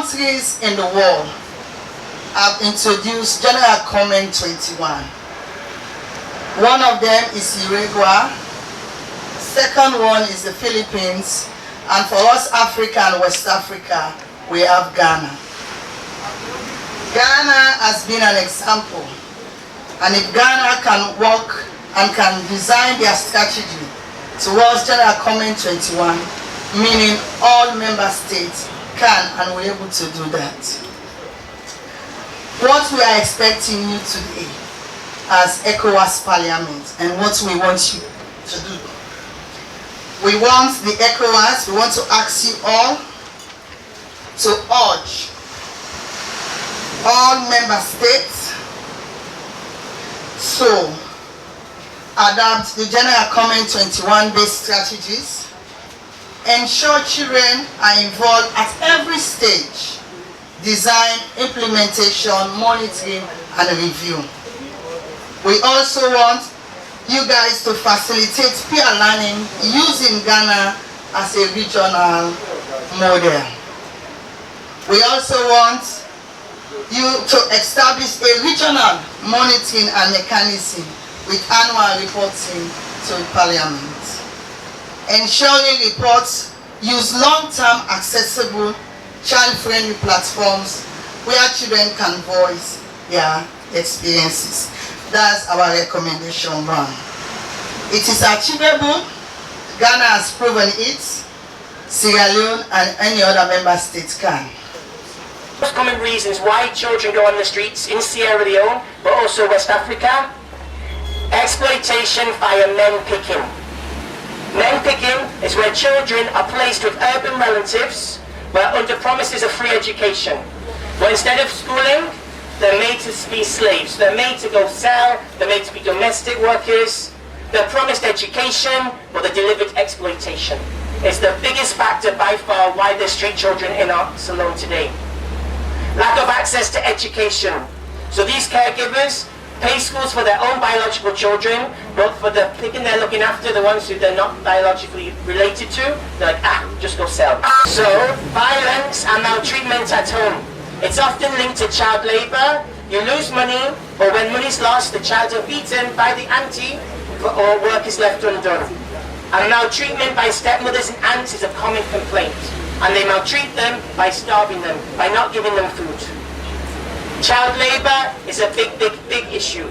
countries in the world have introduced General Comment 21. One of them is Uruguay, second one is the Philippines, and for us Africa and West Africa, we have Ghana. Ghana has been an example, and if Ghana can work and can design their strategy towards General Comment 21, meaning all member states can and will be able to do that. What we are expecting you today as ECOWAS Parliament and what we want you to do. We want the ECOWAS, we want to ask you all to urge all member states to adapt the General Comment 21 based strategies, ensure children are involved at every stage, design, implementation, monitoring, and review. We also want you guys to facilitate peer learning using Ghana as a regional model. We also want you to establish a regional monitoring and mechanism with annual reporting to Parliament. Ensuring reports use long-term accessible, child-friendly platforms where children can voice their experiences. That's our recommendation one. It is achievable. Ghana has proven it. Sierra Leone and any other member state can. Most common reasons why children go on the streets in Sierra Leone, but also West Africa: exploitation via men picking. Men picking is where children are placed with urban relatives, but under promises of free education. But instead of schooling, they're made to be slaves. They're made to go sell, they're made to be domestic workers. They're promised education, but they're delivered exploitation. It's the biggest factor by far why there's street children in our salon today. Lack of access to education. So these caregivers pay schools for their own biological children, but for the picking they're looking after, the ones who they're not biologically related to, they're like, just go sell. So, violence and maltreatment at home. It's often linked to child labor. You lose money, or when money's lost, the child is beaten by the auntie, or work is left undone. And maltreatment by stepmothers and aunts is a common complaint. And they maltreat them by starving them, by not giving them food. Child labor is a big issue.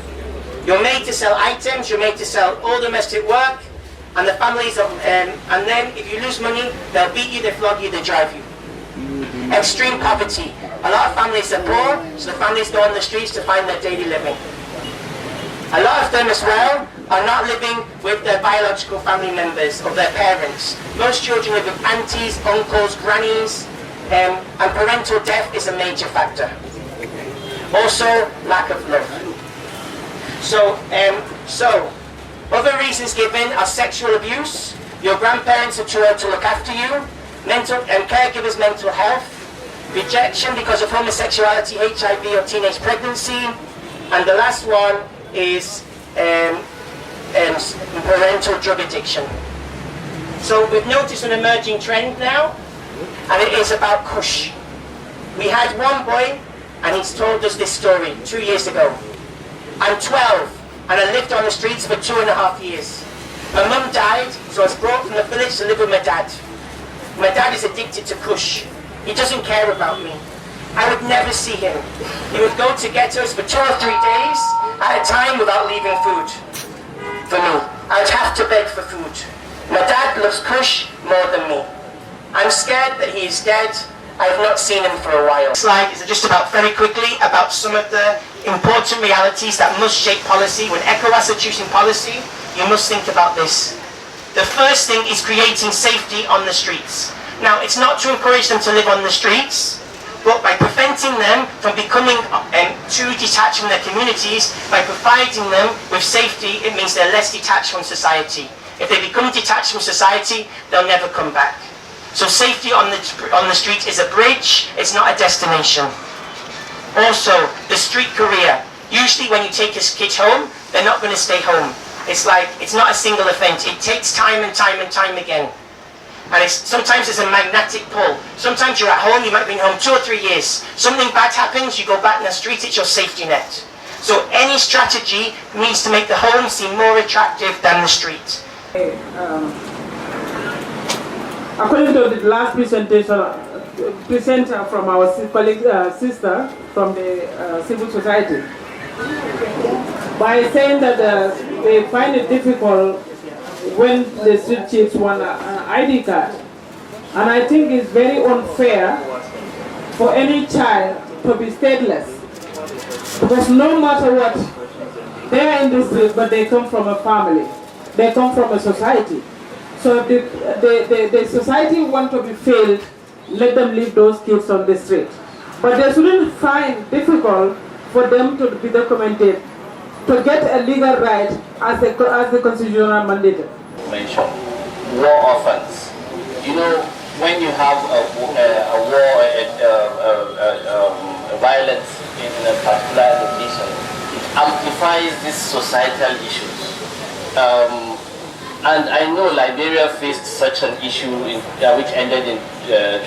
You're made to sell items, you're made to sell all domestic work, and the families of, and then if you lose money, they'll beat you, they flog you, they drive you. Extreme poverty. A lot of families are poor, so the families go on the streets to find their daily living. A lot of them as well are not living with their biological family members or their parents. Most children live with aunties, uncles, grannies, and parental death is a major factor. Also, lack of love. So other reasons given are sexual abuse. Your grandparents are too old to look after you. Caregivers' mental health. Rejection because of homosexuality, HIV, or teenage pregnancy. And the last one is parental drug addiction. So we've noticed an emerging trend now, and it is about Kush. We had one boy, and he's told us this story 2 years ago. I'm 12, and I lived on the streets for 2.5 years. My mum died, so I was brought from the village to live with my dad. My dad is addicted to Kush. He doesn't care about me. I would never see him. He would go to ghettos for 2 or 3 days at a time without leaving food for me. I would have to beg for food. My dad loves Kush more than me. I'm scared that he is dead. I have not seen him for a while. This slide is just about, very quickly, about some of the important realities that must shape policy. When ECOWAS are choosing policy, you must think about this. The first thing is creating safety on the streets. Now, it's not to encourage them to live on the streets, but by preventing them from becoming too detached from their communities, by providing them with safety, it means they're less detached from society. If they become detached from society, they'll never come back. So safety on the street is a bridge, it's not a destination. Also, the street career. Usually when you take a kid home, they're not going to stay home. It's like, it's not a single event. It takes time and time and time again. And sometimes it's a magnetic pull. Sometimes you're at home, you might have been home 2 or 3 years. Something bad happens, you go back in the street, it's your safety net. So any strategy needs to make the home seem more attractive than the street. According to the last presenter from our colleague sister from the civil society, by saying that they find it difficult when the street chiefs want an ID card. And I think it's very unfair for any child to be stateless. Because no matter what, they are in the street, but they come from a family. They come from a society. So if the society want to be failed, let them leave those kids on the street. But they shouldn't find difficult for them to be documented, to get a legal right as the constitutional mandate. Mention war orphans. You know, when you have a war, violence in a particular location, it amplifies these societal issues. And I know Liberia faced such an issue which ended in 2002,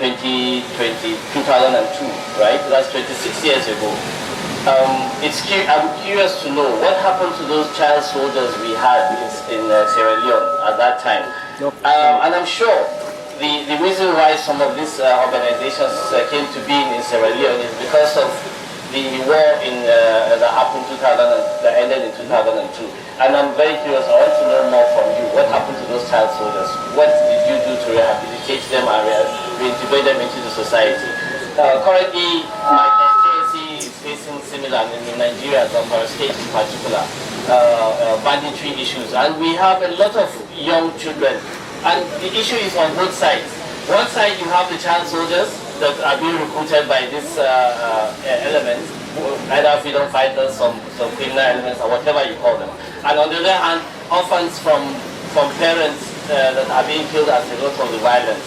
right? That's 26 years ago. I'm curious to know what happened to those child soldiers we had in Sierra Leone at that time. And I'm sure the reason why some of these organizations came to be in Sierra Leone is because of the war that happened that ended in 2002. And I'm very curious, I want to know more from you. What happened to those child soldiers? What did you do to rehabilitate them and reintegrate them into the society? Currently, my constituency is facing similar, in Nigeria, Zamfara State in particular, banditry issues. And we have a lot of young children. And the issue is on both sides. One side, you have the child soldiers that are being recruited by these elements, either freedom fighters, some criminal elements, or whatever you call them. And on the other hand, orphans from parents that are being killed as a result of the violence.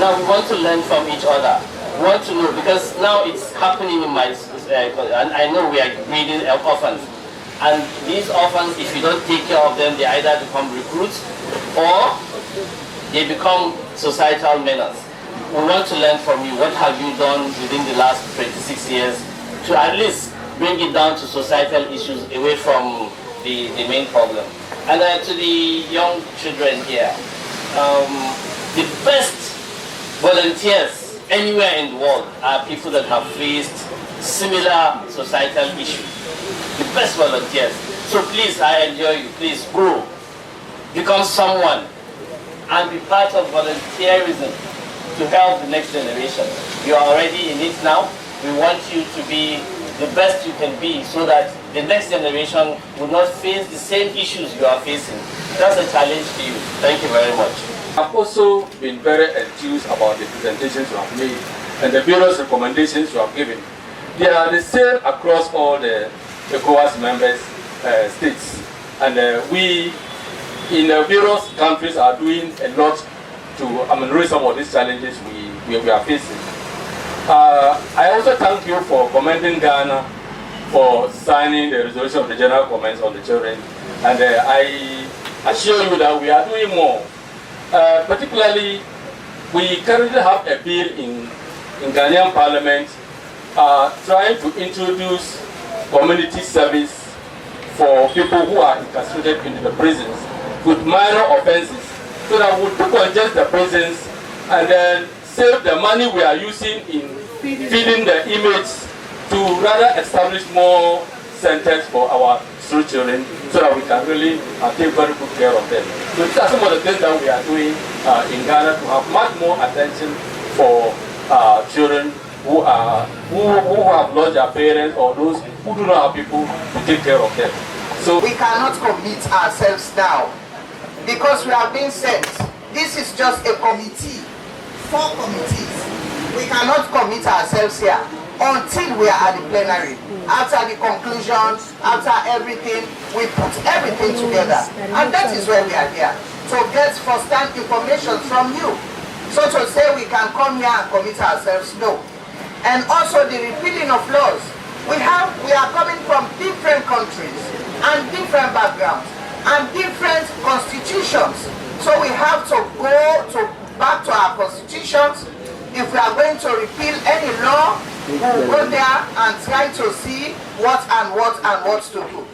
Now we want to learn from each other. We want to know, because now it's happening in my, and I know we are breeding orphans. And these orphans, if you don't take care of them, they either become recruits or they become societal menace. We want to learn from you. What have you done within the last 26 years to at least bring it down to societal issues away from the main problem? And to the young children here, the best volunteers anywhere in the world are people that have faced similar societal issues. The best volunteers. So please, I enjoy you. Please grow, become someone, and be part of volunteerism to help the next generation. You are already in it now. We want you to be the best you can be so that the next generation will not face the same issues you are facing. That's a challenge to you. Thank you very much. I've also been very enthused about the presentations you have made and the various recommendations you have given. They are the same across all the ECOWAS members states. And we in various countries are doing a lot to ameliorate some of these challenges we are facing. I also thank you for commending Ghana for signing the resolution of the General Comments on the Children, and I assure you that we are doing more. Particularly, we currently have a bill in Ghanaian Parliament trying to introduce community service for people who are incarcerated in the prisons with minor offenses, so that we'll decongest the prisons and then save the money we are using in feeding the inmates to rather establish more centers for our street children so that we can really take very good care of them. So these are some of the things that we are doing in Ghana to have much more attention for children who have lost their parents or those who do not have people to take care of them. So we cannot commit ourselves now because we have been sent. This is just a committee, 4 committees. We cannot commit ourselves here until we are at the plenary. After the conclusion, after everything, we put everything together. And that is where we are here, to get first-hand information from you. So to say we can come here and commit ourselves, no. And also the repealing of laws. We are coming from different countries and different backgrounds and different constitutions. So we have to go back decisions. If we are going to repeal any law, we will go there and try to see what to do.